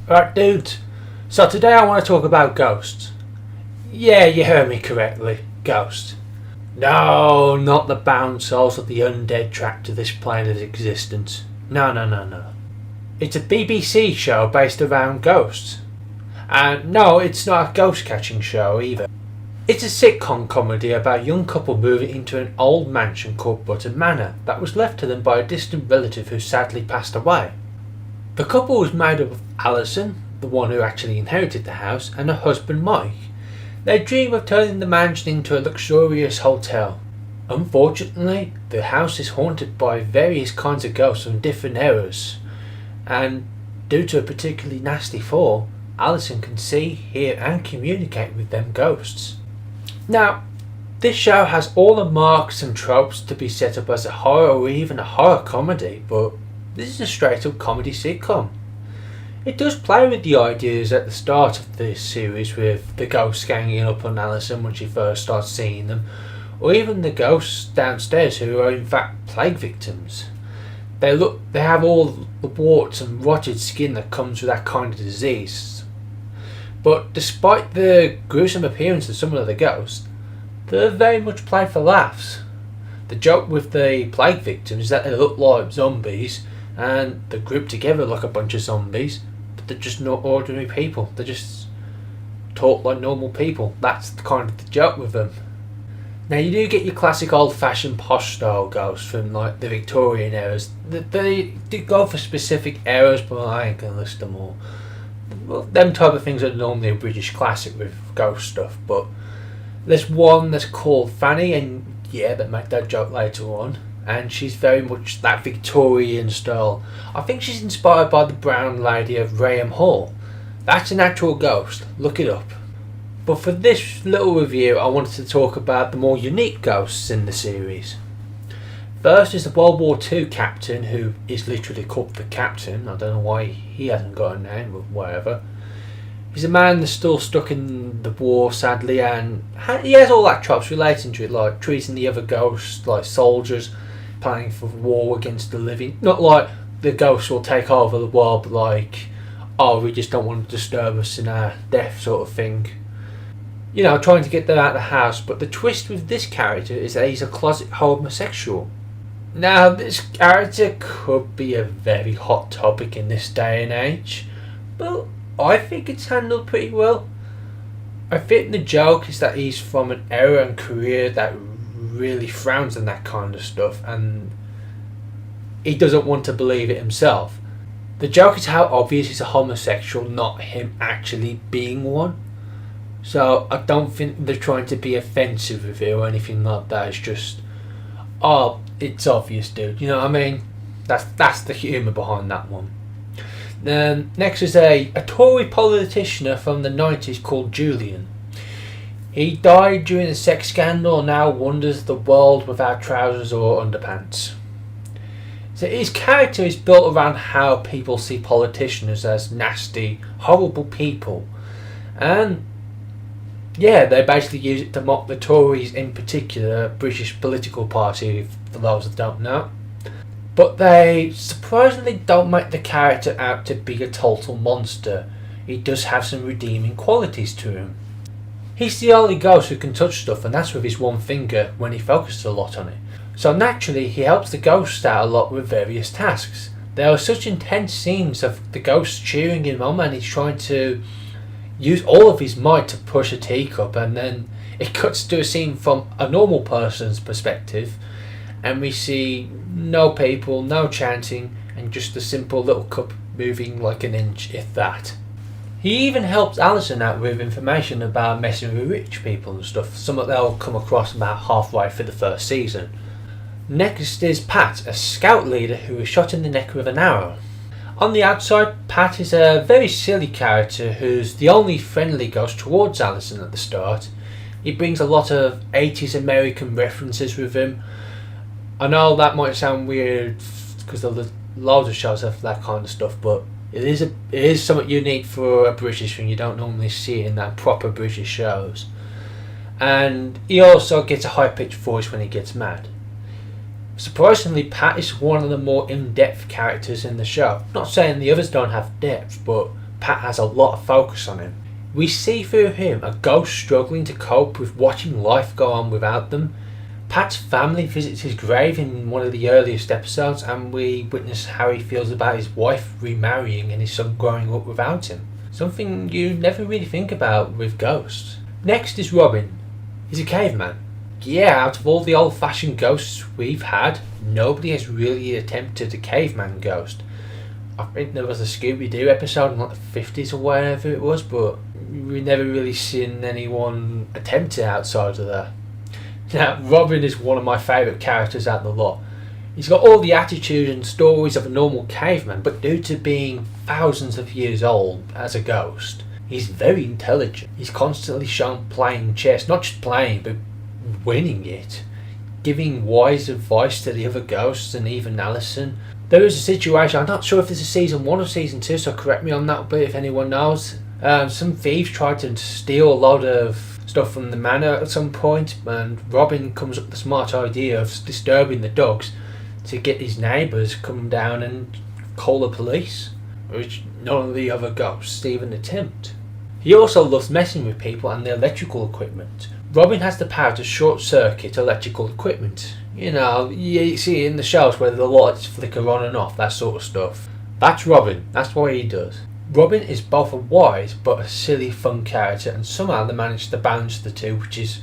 Right, dudes. So today I want to talk about ghosts. Yeah, you heard me correctly. Ghosts. No, not the bound souls of the undead trapped to this plane of existence. No. It's a BBC show based around ghosts. And no, it's not a ghost catching show either. It's a sitcom comedy about a young couple moving into an old mansion called Button Manor that was left to them by a distant relative who sadly passed away. The couple was made up of Alison, the one who actually inherited the house, and her husband Mike. They dream of turning the mansion into a luxurious hotel. Unfortunately, the house is haunted by various kinds of ghosts from different eras, and due to a particularly nasty fall, Alison can see, hear and communicate with them ghosts. Now, this show has all the marks and tropes to be set up as a horror or even a horror comedy, but this is a straight up comedy sitcom. It does play with the ideas at the start of this series, with the ghosts ganging up on Alison when she first starts seeing them, or even the ghosts downstairs who are in fact plague victims. They have all the warts and rotted skin that comes with that kind of disease. But despite the gruesome appearance of some of the ghosts, they're very much played for laughs. The joke with the plague victims is that they look like zombies and they're grouped together like a bunch of zombies, but they're just not ordinary people. They just talk like normal people. That's kind of the joke with them. Now, you do get your classic old-fashioned posh style ghosts from like the Victorian eras. They do go for specific eras, but I ain't gonna list them all. Well, them type of things are normally a British classic with ghost stuff, but there's one that's called Fanny, and yeah, they make that joke later on, and she's very much that Victorian style. I think she's inspired by the brown lady of Rayn Hall. That's an actual ghost, look it up. But for this little review, I wanted to talk about the more unique ghosts in the series. First is the World War II captain, who is literally called the Captain. I don't know why he hasn't got a name, but whatever. He's a man that's still stuck in the war, sadly, and he has all that tropes relating to it, like treating the other ghosts like soldiers, planning for war against the living. Not like the ghosts will take over the world, but like, oh, we just don't want to disturb us in our death sort of thing. You know, trying to get them out of the house. But the twist with this character is that he's a closet homosexual. Now, this character could be a very hot topic in this day and age, but I think it's handled pretty well. I think the joke is that he's from an era and career that really frowns on that kind of stuff, and he doesn't want to believe it himself. The joke is how obvious he's a homosexual, not him actually being one. So I don't think they're trying to be offensive with it or anything like that. It's just, oh, it's obvious, dude. You know what I mean? That's the humour behind that one. Then next is a Tory politician from the 90s called Julian. He died during a sex scandal and now wanders the world without trousers or underpants. So his character is built around how people see politicians as nasty, horrible people. And yeah, they basically use it to mock the Tories in particular, a British political party, for those that don't know. But they surprisingly don't make the character out to be a total monster. He does have some redeeming qualities to him. He's the only ghost who can touch stuff, and that's with his one finger when he focuses a lot on it. So naturally, he helps the ghosts out a lot with various tasks. There are such intense scenes of the ghosts cheering him on, and he's trying to use all of his might to push a teacup, and then it cuts to a scene from a normal person's perspective, and we see no people, no chanting, and just a simple little cup moving like an inch, if that. He even helps Alison out with information about messing with rich people and stuff, something they'll come across about halfway through the first season. Next is Pat, a scout leader who is shot in the neck with an arrow. On the outside, Pat is a very silly character who's the only friendly ghost towards Alison at the start. He brings a lot of 80s American references with him. I know that might sound weird because loads of shows have that kind of stuff, but it is somewhat unique for a British thing. You don't normally see it in that proper British shows. And he also gets a high-pitched voice when he gets mad. Surprisingly, Pat is one of the more in-depth characters in the show. Not saying the others don't have depth, but Pat has a lot of focus on him. We see through him a ghost struggling to cope with watching life go on without them. Pat's family visits his grave in one of the earliest episodes, and we witness how he feels about his wife remarrying and his son growing up without him. Something you never really think about with ghosts. Next is Robin. He's a caveman. Yeah, out of all the old-fashioned ghosts we've had, nobody has really attempted a caveman ghost. I think there was a Scooby-Doo episode in like the 50s or whatever it was, but we've never really seen anyone attempt it outside of that. Now, Robin is one of my favourite characters out of the lot. He's got all the attitude and stories of a normal caveman, but due to being thousands of years old as a ghost, he's very intelligent. He's constantly shown playing chess, not just playing, but winning it, giving wise advice to the other ghosts and even Alison. There is a situation, I'm not sure if this is season 1 or season 2, so correct me on that bit if anyone knows. Some thieves tried to steal a lot of stuff from the manor at some point, and Robin comes up with the smart idea of disturbing the dogs to get his neighbours come down and call the police, which none of the other ghosts even attempt. He also loves messing with people and the electrical equipment. Robin has the power to short circuit electrical equipment. You know, you see in the shows where the lights flicker on and off, that sort of stuff. That's Robin, that's what he does. Robin is both a wise but a silly fun character, and somehow they manage to balance the two, which is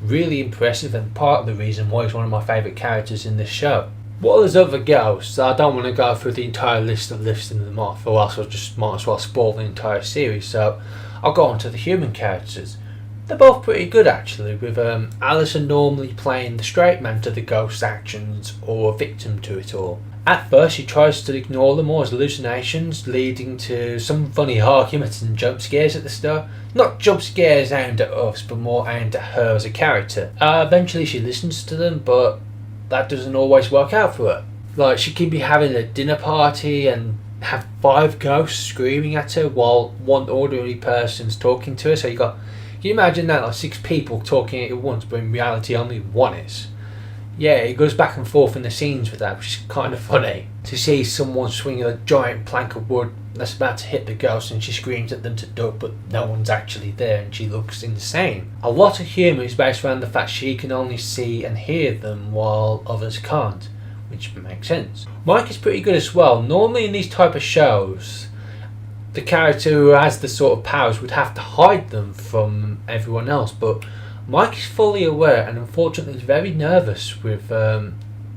really impressive and part of the reason why he's one of my favourite characters in this show. While there's other ghosts, I don't want to go through the entire list of listing them off, or else I just might as well spoil the entire series, so I'll go on to the human characters. They're both pretty good actually, with Alison normally playing the straight man to the ghost's actions or a victim to it all. At first she tries to ignore them all as hallucinations, leading to some funny arguments and jump scares at the start. Not jump scares aimed at us, but more aimed at her as a character. Eventually she listens to them, but that doesn't always work out for her. Like, she can be having a dinner party and have 5 ghosts screaming at her while one ordinary person's talking to her. So can you imagine that, like 6 people talking at once, but in reality only one is? Yeah, it goes back and forth in the scenes with that, which is kind of funny. To see someone swinging a giant plank of wood that's about to hit the ghost and she screams at them to duck, but no one's actually there and she looks insane. A lot of humour is based around the fact she can only see and hear them while others can't, which makes sense. Mike is pretty good as well. Normally in these type of shows, the character who has the sort of powers would have to hide them from everyone else, but Mike is fully aware and unfortunately is very nervous with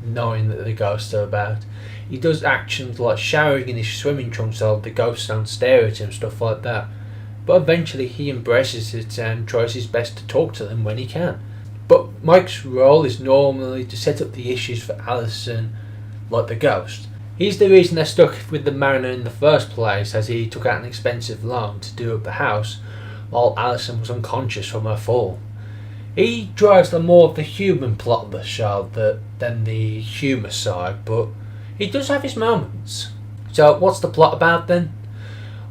knowing that the ghosts are about. He does actions like showering in his swimming trunks so the ghosts don't stare at him, stuff like that. But eventually he embraces it and tries his best to talk to them when he can. But Mike's role is normally to set up the issues for Alison, like the ghost. He's the reason they're stuck with the manor in the first place, as he took out an expensive loan to do up the house while Alison was unconscious from her fall. He drives the more of the human plot of the show than the humour side, but he does have his moments. So what's the plot about then?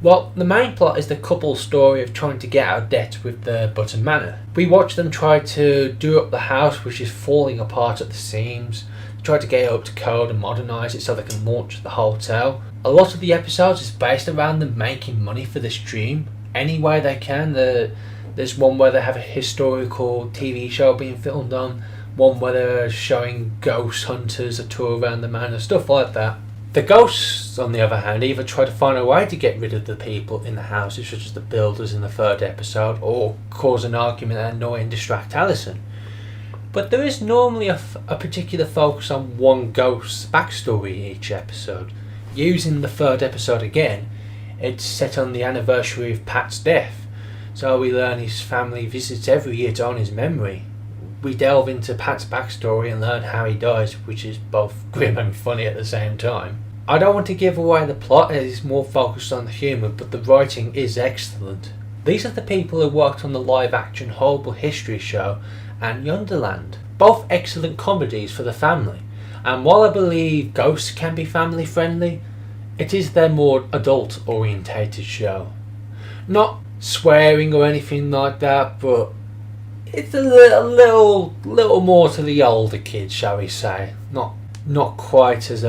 Well, the main plot is the couple's story of trying to get out of debt with the Button Manor. We watch them try to do up the house, which is falling apart at the seams, try to get it up to code and modernise it so they can launch the hotel. A lot of the episodes is based around them making money for this dream any way they can. There's one where they have a historical TV show being filmed on, one where they're showing ghost hunters a tour around the manor, stuff like that. The ghosts, on the other hand, either try to find a way to get rid of the people in the houses, such as the builders in the 3rd episode, or cause an argument and annoy and distract Alison. But there is normally a particular focus on one ghost's backstory each episode. Using the 3rd episode again, it's set on the anniversary of Pat's death, so we learn his family visits every year to honour his memory. We delve into Pat's backstory and learn how he dies, which is both grim and funny at the same time. I don't want to give away the plot, as it's more focused on the humour, but the writing is excellent. These are the people who worked on the live-action Horrible History show and Younderland, both excellent comedies for the family. And while I believe Ghosts can be family friendly, it is their more adult orientated show. Not swearing or anything like that, but it's a little more to the older kids, shall we say. Not quite as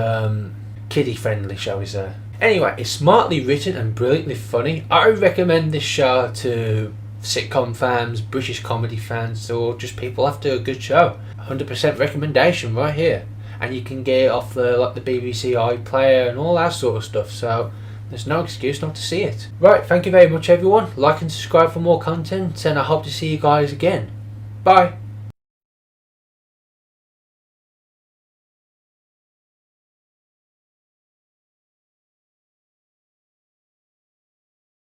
kiddie friendly, shall we say. Anyway, it's smartly written and brilliantly funny. I would recommend this show to sitcom fans, British comedy fans, or just people after a good show. 100% recommendation right here. And you can get it off the BBC iPlayer and all that sort of stuff, so there's no excuse not to see it. Right, thank you very much everyone. Like and subscribe for more content, and I hope to see you guys again. Bye.